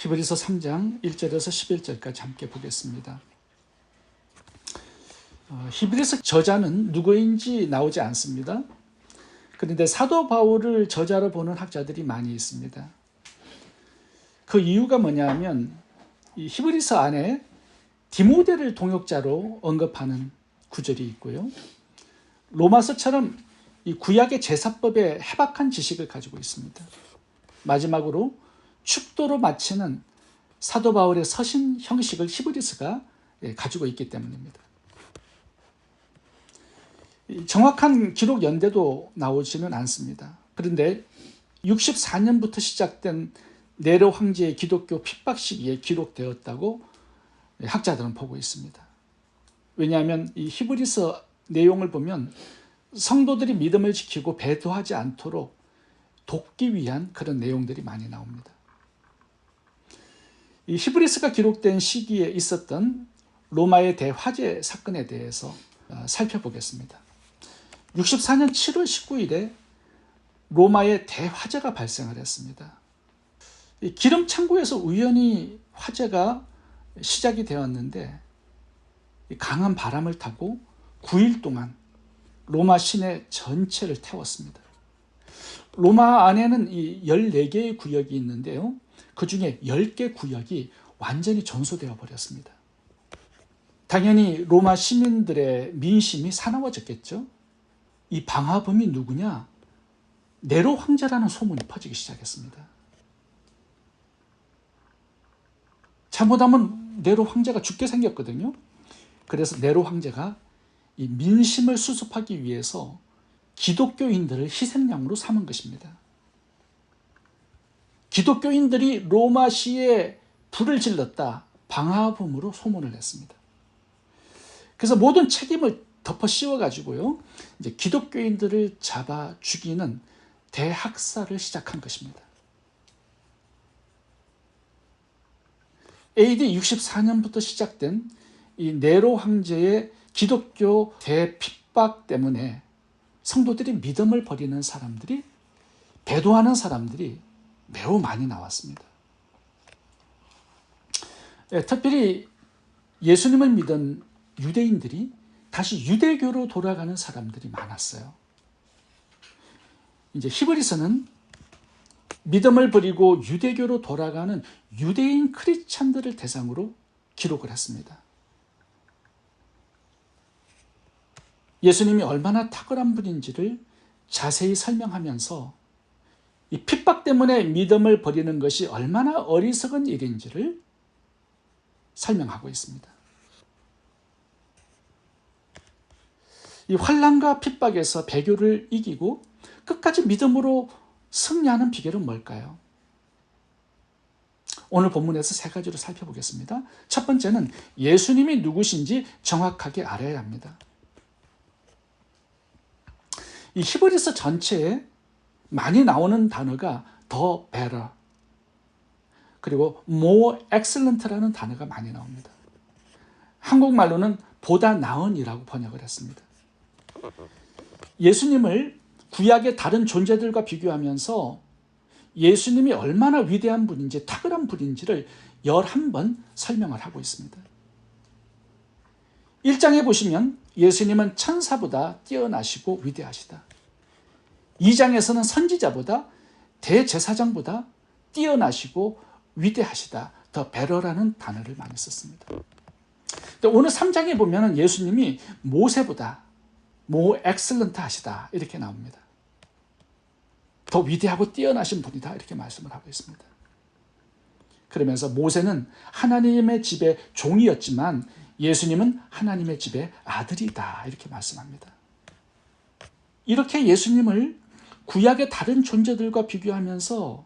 히브리서 3장 1절에서 11절까지 함께 보겠습니다. 히브리서 저자는 누구인지 나오지 않습니다. 그런데 사도 바울을 저자로 보는 학자들이 많이 있습니다. 그 이유가 뭐냐면 이 히브리서 안에 디모데를 동역자로 언급하는 구절이 있고요. 로마서처럼 이 구약의 제사법에 해박한 지식을 가지고 있습니다. 마지막으로 축도로 마치는 사도 바울의 서신 형식을 히브리서가 가지고 있기 때문입니다. 정확한 기록 연대도 나오지는 않습니다. 그런데 64년부터 시작된 네로 황제의 기독교 핍박 시기에 기록되었다고 학자들은 보고 있습니다. 왜냐하면 이 히브리서 내용을 보면 성도들이 믿음을 지키고 배도하지 않도록 돕기 위한 그런 내용들이 많이 나옵니다. 이 히브리서가 기록된 시기에 있었던 로마의 대화재 사건에 대해서 살펴보겠습니다. 64년 7월 19일에 로마의 대화재가 발생을 했습니다. 이 기름 창고에서 우연히 화재가 시작이 되었는데 강한 바람을 타고 9일 동안 로마 시내 전체를 태웠습니다. 로마 안에는 이 14개의 구역이 있는데요. 그 중에 10개 구역이 완전히 전소되어 버렸습니다. 당연히 로마 시민들의 민심이 사나워졌겠죠. 이 방화범이 누구냐? 네로 황제라는 소문이 퍼지기 시작했습니다. 잘못하면 네로 황제가 죽게 생겼거든요. 그래서 네로 황제가 이 민심을 수습하기 위해서 기독교인들을 희생양으로 삼은 것입니다. 기독교인들이 로마시에 불을 질렀다, 방화범으로 소문을 냈습니다. 그래서 모든 책임을 덮어 씌워가지고요, 이제 기독교인들을 잡아 죽이는 대학살을 시작한 것입니다. AD 64년부터 시작된 이 네로 황제의 기독교 대핍박 때문에 성도들이 믿음을 버리는 사람들이, 배도하는 사람들이 매우 많이 나왔습니다. 특별히 예수님을 믿은 유대인들이 다시 유대교로 돌아가는 사람들이 많았어요. 이제 히브리서는 믿음을 버리고 유대교로 돌아가는 유대인 크리스찬들을 대상으로 기록을 했습니다. 예수님이 얼마나 탁월한 분인지를 자세히 설명하면서 이 핍박 때문에 믿음을 버리는 것이 얼마나 어리석은 일인지를 설명하고 있습니다. 이 환난과 핍박에서 배교를 이기고 끝까지 믿음으로 승리하는 비결은 뭘까요? 오늘 본문에서 세 가지로 살펴보겠습니다. 첫 번째는 예수님이 누구신지 정확하게 알아야 합니다. 이 히브리서 전체에 많이 나오는 단어가 더 better, 그리고 more excellent라는 단어가 많이 나옵니다. 한국말로는 보다 나은이라고 번역을 했습니다. 예수님을 구약의 다른 존재들과 비교하면서 예수님이 얼마나 위대한 분인지, 탁월한 분인지를 11번 설명을 하고 있습니다. 1장에 보시면 예수님은 천사보다 뛰어나시고 위대하시다. 2장에서는 선지자보다, 대제사장보다 뛰어나시고 위대하시다. 더 베러라는 단어를 많이 썼습니다. 오늘 3장에 보면 예수님이 모세보다 more excellent 하시다 이렇게 나옵니다. 더 위대하고 뛰어나신 분이다 이렇게 말씀을 하고 있습니다. 그러면서 모세는 하나님의 집의 종이었지만 예수님은 하나님의 집의 아들이다 이렇게 말씀합니다. 이렇게 예수님을 구약의 다른 존재들과 비교하면서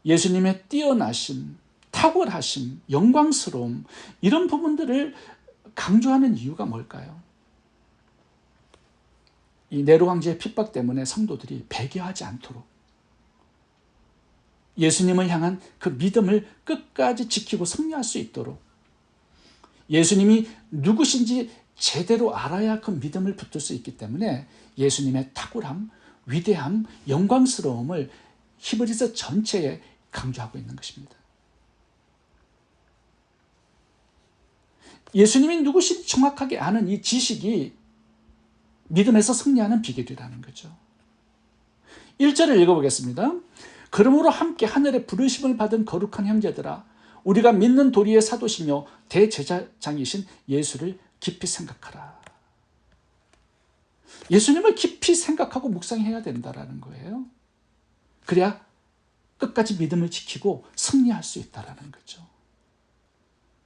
예수님의 뛰어나심, 탁월하심, 영광스러움, 이런 부분들을 강조하는 이유가 뭘까요? 이 네로 황제의 핍박 때문에 성도들이 배교하지 않도록 예수님을 향한 그 믿음을 끝까지 지키고 승리할 수 있도록, 예수님이 누구신지 제대로 알아야 그 믿음을 붙들 수 있기 때문에 예수님의 탁월함, 위대함, 영광스러움을 히브리서 전체에 강조하고 있는 것입니다. 예수님이 누구신지 정확하게 아는 이 지식이 믿음에서 승리하는 비결이라는 거죠. 1절을 읽어보겠습니다. 그러므로 함께 하늘에 부르심을 받은 거룩한 형제들아, 우리가 믿는 도리의 사도시며 대제사장이신 예수를 깊이 생각하라. 예수님을 깊이 생각하고 묵상해야 된다는 거예요. 그래야 끝까지 믿음을 지키고 승리할 수 있다는 거죠.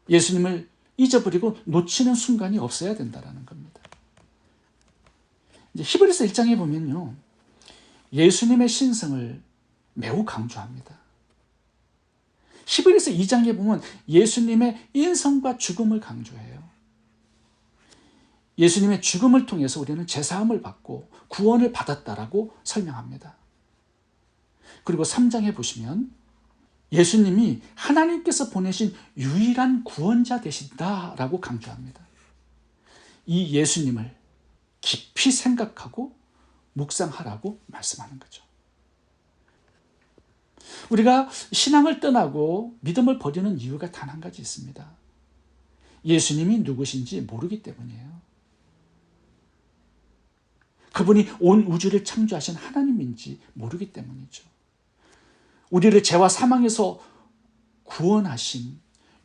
예수님을 잊어버리고 놓치는 순간이 없어야 된다는 겁니다. 이제 히브리서 1장에 보면요, 예수님의 신성을 매우 강조합니다. 히브리서 2장에 보면 예수님의 인성과 죽음을 강조해요. 예수님의 죽음을 통해서 우리는 제사함을 받고 구원을 받았다라고 설명합니다. 그리고 3장에 보시면 예수님이 하나님께서 보내신 유일한 구원자 되신다라고 강조합니다. 이 예수님을 깊이 생각하고 묵상하라고 말씀하는 거죠. 우리가 신앙을 떠나고 믿음을 버리는 이유가 단 한 가지 있습니다. 예수님이 누구신지 모르기 때문이에요. 그분이 온 우주를 창조하신 하나님인지 모르기 때문이죠. 우리를 죄와 사망에서 구원하신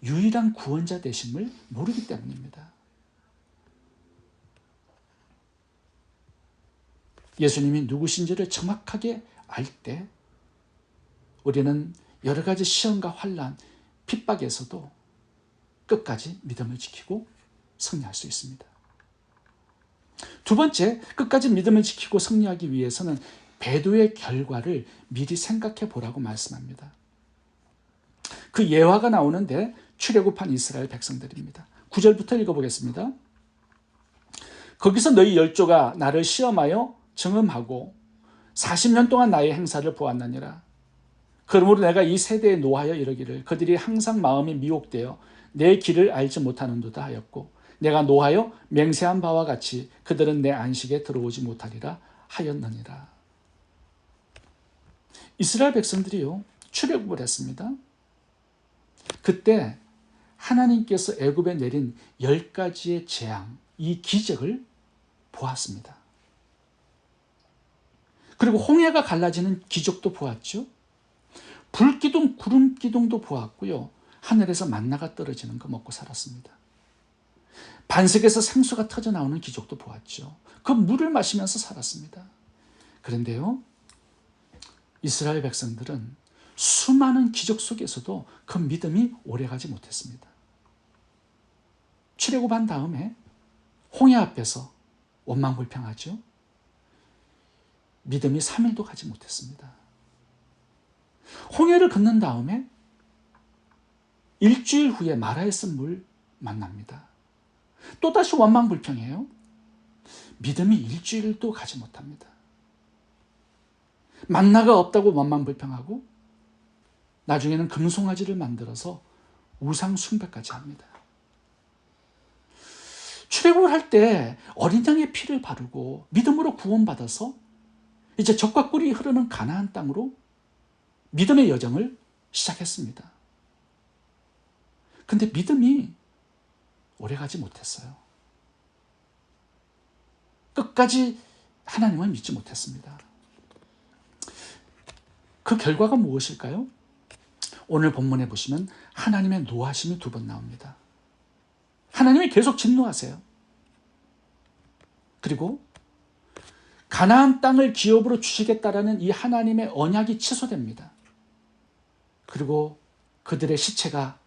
유일한 구원자 되심을 모르기 때문입니다. 예수님이 누구신지를 정확하게 알 때 우리는 여러 가지 시험과 환난, 핍박에서도 끝까지 믿음을 지키고 승리할 수 있습니다. 두 번째, 끝까지 믿음을 지키고 승리하기 위해서는 배도의 결과를 미리 생각해 보라고 말씀합니다. 그 예화가 나오는데 출애굽한 이스라엘 백성들입니다. 9절부터 읽어보겠습니다. 거기서 너희 열조가 나를 시험하여 정음하고 40년 동안 나의 행사를 보았느니라. 그러므로 내가 이 세대에 노하여 이르기를 그들이 항상 마음이 미혹되어 내 길을 알지 못하는도다 하였고, 내가 노하여 맹세한 바와 같이 그들은 내 안식에 들어오지 못하리라 하였느니라. 이스라엘 백성들이요, 출애굽을 했습니다. 그때 하나님께서 애굽에 내린 10가지의 재앙, 이 기적을 보았습니다. 그리고 홍해가 갈라지는 기적도 보았죠. 불기둥, 구름기둥도 보았고요. 하늘에서 만나가 떨어지는 거 먹고 살았습니다. 반석에서 생수가 터져 나오는 기적도 보았죠. 그 물을 마시면서 살았습니다. 그런데요, 이스라엘 백성들은 수많은 기적 속에서도 그 믿음이 오래가지 못했습니다. 출애굽한 다음에 홍해 앞에서 원망불평하죠. 믿음이 3일도 가지 못했습니다. 홍해를 건넌 다음에 일주일 후에 마라에서 물 만납니다. 또다시 원망불평해요. 믿음이 일주일도 가지 못합니다. 만나가 없다고 원망불평하고 나중에는 금송아지를 만들어서 우상 숭배까지 합니다. 출애굽을 할 때 어린 양의 피를 바르고 믿음으로 구원받아서 이제 젖과 꿀이 흐르는 가나안 땅으로 믿음의 여정을 시작했습니다. 근데 믿음이 오래가지 못했어요. 끝까지 하나님을 믿지 못했습니다. 그 결과가 무엇일까요? 오늘 본문에 보시면 하나님의 노하심이 2번 나옵니다. 하나님이 계속 진노하세요. 그리고 가나안 땅을 기업으로 주시겠다라는 이 하나님의 언약이 취소됩니다. 그리고 그들의 시체가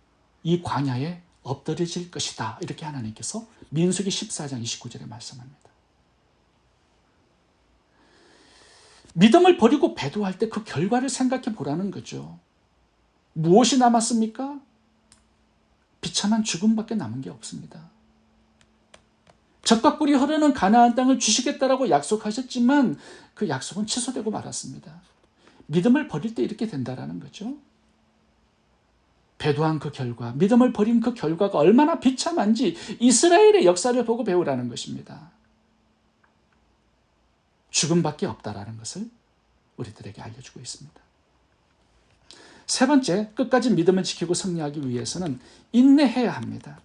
이 광야에 엎드려질 것이다. 이렇게 하나님께서 민수기 14장 29절에 말씀합니다. 믿음을 버리고 배도할 때 그 결과를 생각해 보라는 거죠. 무엇이 남았습니까? 비참한 죽음밖에 남은 게 없습니다. 젖과 꿀이 흐르는 가나안 땅을 주시겠다라고 약속하셨지만 그 약속은 취소되고 말았습니다. 믿음을 버릴 때 이렇게 된다라는 거죠. 배도한 그 결과, 믿음을 버린 그 결과가 얼마나 비참한지 이스라엘의 역사를 보고 배우라는 것입니다. 죽음밖에 없다라는 것을 우리들에게 알려주고 있습니다. 세 번째, 끝까지 믿음을 지키고 승리하기 위해서는 인내해야 합니다.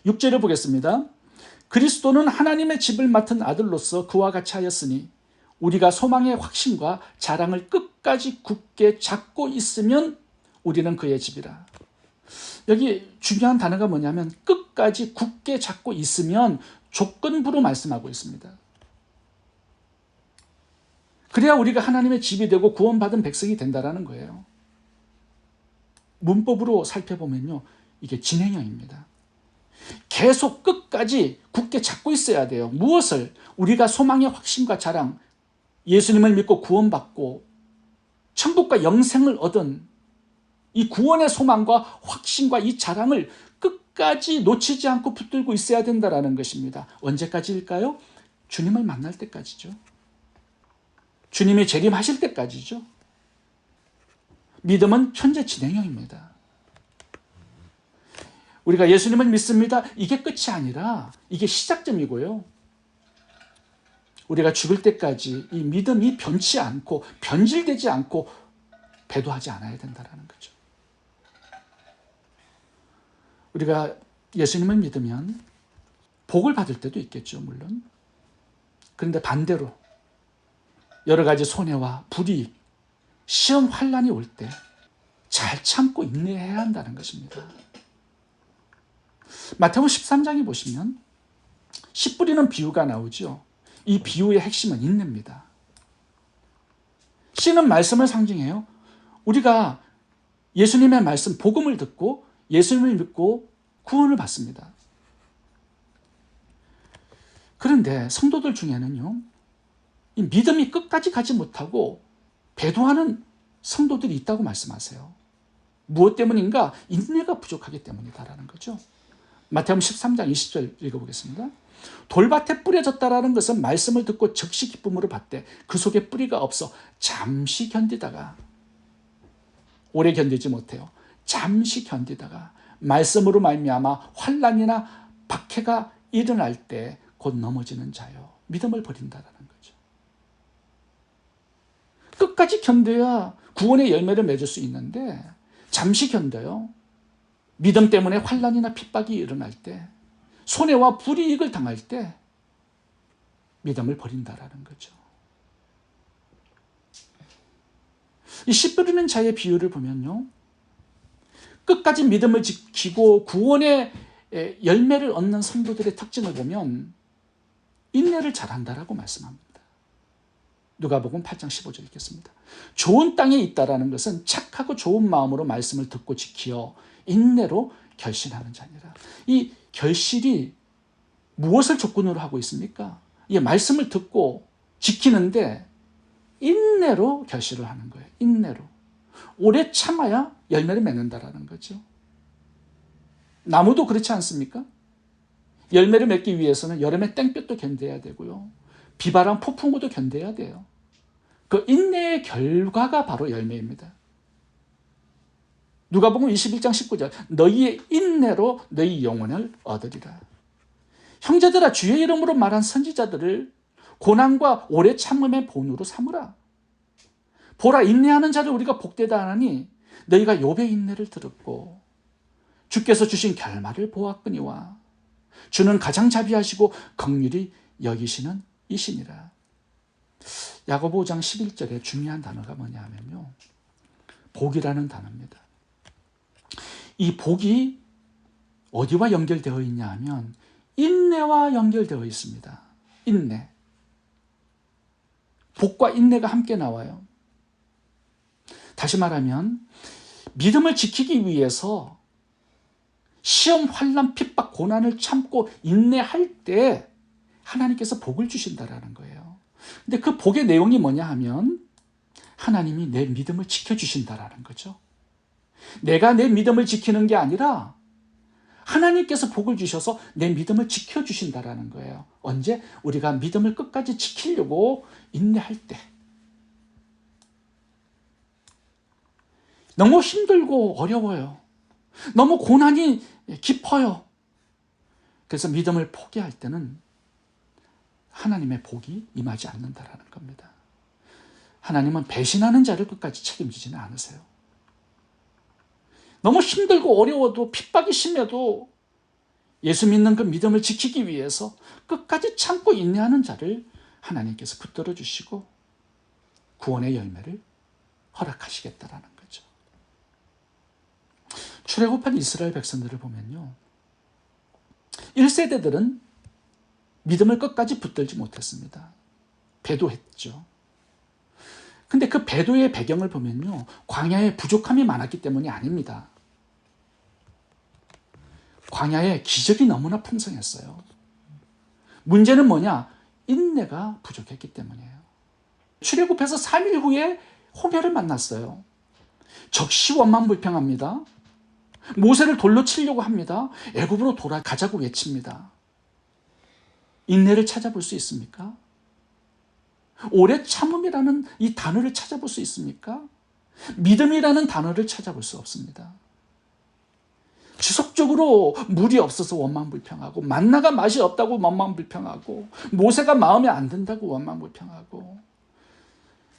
6절을 보겠습니다. 그리스도는 하나님의 집을 맡은 아들로서 그와 같이 하였으니 우리가 소망의 확신과 자랑을 끝까지 굳게 잡고 있으면 우리는 그의 집이라. 여기 중요한 단어가 뭐냐면 끝까지 굳게 잡고 있으면 조건부로 말씀하고 있습니다. 그래야 우리가 하나님의 집이 되고 구원받은 백성이 된다는 거예요. 문법으로 살펴보면요, 이게 진행형입니다. 계속 끝까지 굳게 잡고 있어야 돼요. 무엇을? 우리가 소망의 확신과 자랑, 예수님을 믿고 구원받고 천국과 영생을 얻은 이 구원의 소망과 확신과 이 자랑을 끝까지 놓치지 않고 붙들고 있어야 된다는 것입니다. 언제까지일까요? 주님을 만날 때까지죠. 주님이 재림하실 때까지죠. 믿음은 현재 진행형입니다. 우리가 예수님을 믿습니다. 이게 끝이 아니라 이게 시작점이고요. 우리가 죽을 때까지 이 믿음이 변치 않고 변질되지 않고 배도하지 않아야 된다는 거죠. 우리가 예수님을 믿으면 복을 받을 때도 있겠죠, 물론. 그런데 반대로 여러 가지 손해와 불이익, 시험 환난이 올 때 잘 참고 인내해야 한다는 것입니다. 마태복음 13장에 보시면 씨 뿌리는 비유가 나오죠. 이 비유의 핵심은 인내입니다. 씨는 말씀을 상징해요. 우리가 예수님의 말씀, 복음을 듣고 예수님을 믿고 구원을 받습니다. 그런데 성도들 중에는요, 이 믿음이 끝까지 가지 못하고 배도하는 성도들이 있다고 말씀하세요. 무엇 때문인가? 인내가 부족하기 때문이다라는 거죠. 마태복음 13장 20절 읽어보겠습니다. 돌밭에 뿌려졌다라는 것은 말씀을 듣고 즉시 기쁨으로 받되 그 속에 뿌리가 없어 잠시 견디다가, 오래 견디지 못해요. 잠시 견디다가 말씀으로 말미암아 환난이나 박해가 일어날 때 곧 넘어지는 자요. 믿음을 버린다라는 거죠. 끝까지 견뎌야 구원의 열매를 맺을 수 있는데 잠시 견뎌요. 믿음 때문에 환난이나 핍박이 일어날 때, 손해와 불이익을 당할 때 믿음을 버린다라는 거죠. 이 씨 뿌리는 자의 비유를 보면요, 끝까지 믿음을 지키고 구원의 열매를 얻는 성도들의 특징을 보면 인내를 잘한다라고 말씀합니다. 누가복음 8장 15절 읽겠습니다. 좋은 땅에 있다라는 것은 착하고 좋은 마음으로 말씀을 듣고 지키어 인내로 결실하는 자니라. 이 결실이 무엇을 조건으로 하고 있습니까? 이 말씀을 듣고 지키는데 인내로 결실을 하는 거예요. 인내로. 오래 참아야 열매를 맺는다라는 거죠. 나무도 그렇지 않습니까? 열매를 맺기 위해서는 여름에 땡볕도 견뎌야 되고요. 비바람, 폭풍우도 견뎌야 돼요. 그 인내의 결과가 바로 열매입니다. 누가복음 21장 19절 너희의 인내로 너희 영혼을 얻으리라. 형제들아, 주의 이름으로 말한 선지자들을 고난과 오래 참음의 본으로 삼으라. 보라, 인내하는 자를 우리가 복되다 하나니 너희가 욥의 인내를 들었고 주께서 주신 결말을 보았거니와 주는 가장 자비하시고 긍휼히 여기시는 이시니라. 야고보 5장 11절에 중요한 단어가 뭐냐 하면요, 복이라는 단어입니다. 이 복이 어디와 연결되어 있냐 하면 인내와 연결되어 있습니다. 인내. 복과 인내가 함께 나와요. 다시 말하면 믿음을 지키기 위해서 시험, 환난, 핍박, 고난을 참고 인내할 때 하나님께서 복을 주신다라는 거예요. 근데 그 복의 내용이 뭐냐 하면 하나님이 내 믿음을 지켜주신다라는 거죠. 내가 내 믿음을 지키는 게 아니라 하나님께서 복을 주셔서 내 믿음을 지켜주신다라는 거예요. 언제? 우리가 믿음을 끝까지 지키려고 인내할 때. 너무 힘들고 어려워요. 너무 고난이 깊어요. 그래서 믿음을 포기할 때는 하나님의 복이 임하지 않는다라는 겁니다. 하나님은 배신하는 자를 끝까지 책임지지는 않으세요. 너무 힘들고 어려워도 핍박이 심해도 예수 믿는 그 믿음을 지키기 위해서 끝까지 참고 인내하는 자를 하나님께서 붙들어 주시고 구원의 열매를 허락하시겠다라는 거죠. 출애굽한 이스라엘 백성들을 보면요, 1세대들은 믿음을 끝까지 붙들지 못했습니다. 배도했죠. 근데 그 배도의 배경을 보면요, 광야에 부족함이 많았기 때문이 아닙니다. 광야에 기적이 너무나 풍성했어요. 문제는 뭐냐? 인내가 부족했기 때문이에요. 출애굽해서 3일 후에 호멸을 만났어요. 적시원만불평합니다. 모세를 돌로 치려고 합니다. 애굽으로 돌아가자고 외칩니다. 인내를 찾아볼 수 있습니까? 오래 참음이라는 이 단어를 찾아볼 수 있습니까? 믿음이라는 단어를 찾아볼 수 없습니다. 지속적으로 물이 없어서 원망불평하고, 만나가 맛이 없다고 원망불평하고, 모세가 마음에 안 든다고 원망불평하고,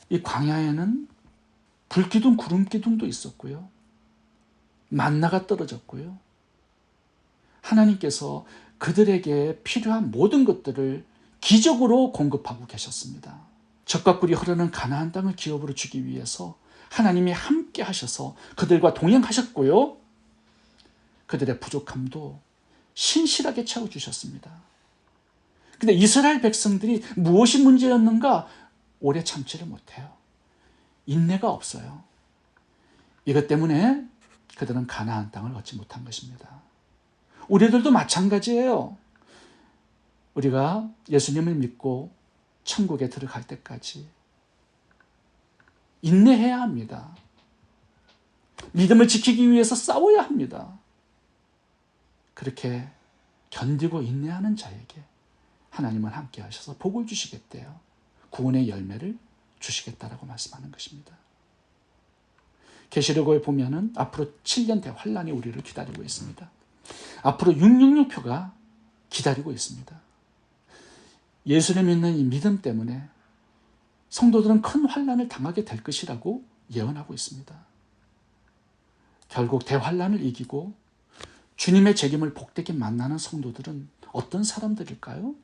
이 광야에는 불기둥 구름기둥도 있었고요, 만나가 떨어졌고요, 하나님께서 그들에게 필요한 모든 것들을 기적으로 공급하고 계셨습니다. 젖과 꿀이 흐르는 가나안 땅을 기업으로 주기 위해서 하나님이 함께 하셔서 그들과 동행하셨고요, 그들의 부족함도 신실하게 채워주셨습니다. 근데 이스라엘 백성들이 무엇이 문제였는가? 오래 참지를 못해요. 인내가 없어요. 이것 때문에 그들은 가나안 땅을 얻지 못한 것입니다. 우리들도 마찬가지예요. 우리가 예수님을 믿고 천국에 들어갈 때까지 인내해야 합니다. 믿음을 지키기 위해서 싸워야 합니다. 그렇게 견디고 인내하는 자에게 하나님은 함께 하셔서 복을 주시겠대요. 구원의 열매를 주시겠다라고 말씀하는 것입니다. 계시록에 보면은 앞으로 7년 대환란이 우리를 기다리고 있습니다. 앞으로 666표가 기다리고 있습니다. 예수를 믿는 이 믿음 때문에 성도들은 큰 환란을 당하게 될 것이라고 예언하고 있습니다. 결국 대환란을 이기고 주님의 책임을 복되게 만나는 성도들은 어떤 사람들일까요?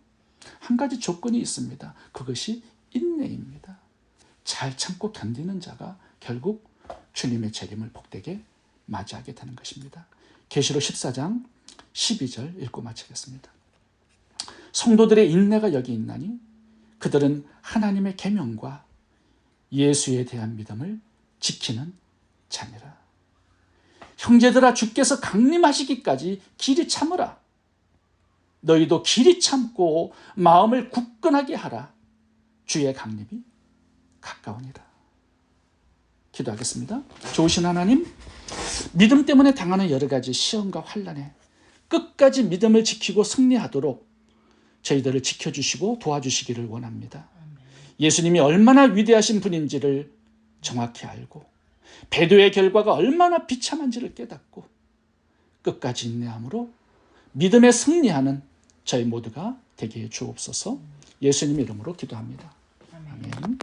한 가지 조건이 있습니다. 그것이 인내입니다. 잘 참고 견디는 자가 결국 주님의 책임을 복되게 맞이하게 되는 것입니다. 계시록 14장 12절 읽고 마치겠습니다. 성도들의 인내가 여기 있나니 그들은 하나님의 계명과 예수에 대한 믿음을 지키는 자니라. 형제들아, 주께서 강림하시기까지 길이 참으라. 너희도 길이 참고 마음을 굳건하게 하라. 주의 강림이 가까우니라. 기도하겠습니다. 좋으신 하나님, 믿음 때문에 당하는 여러 가지 시험과 환난에 끝까지 믿음을 지키고 승리하도록 저희들을 지켜주시고 도와주시기를 원합니다. 예수님이 얼마나 위대하신 분인지를 정확히 알고 배도의 결과가 얼마나 비참한지를 깨닫고 끝까지 인내함으로 믿음에 승리하는 저희 모두가 되게 해 주옵소서. 예수님 이름으로 기도합니다. 아멘.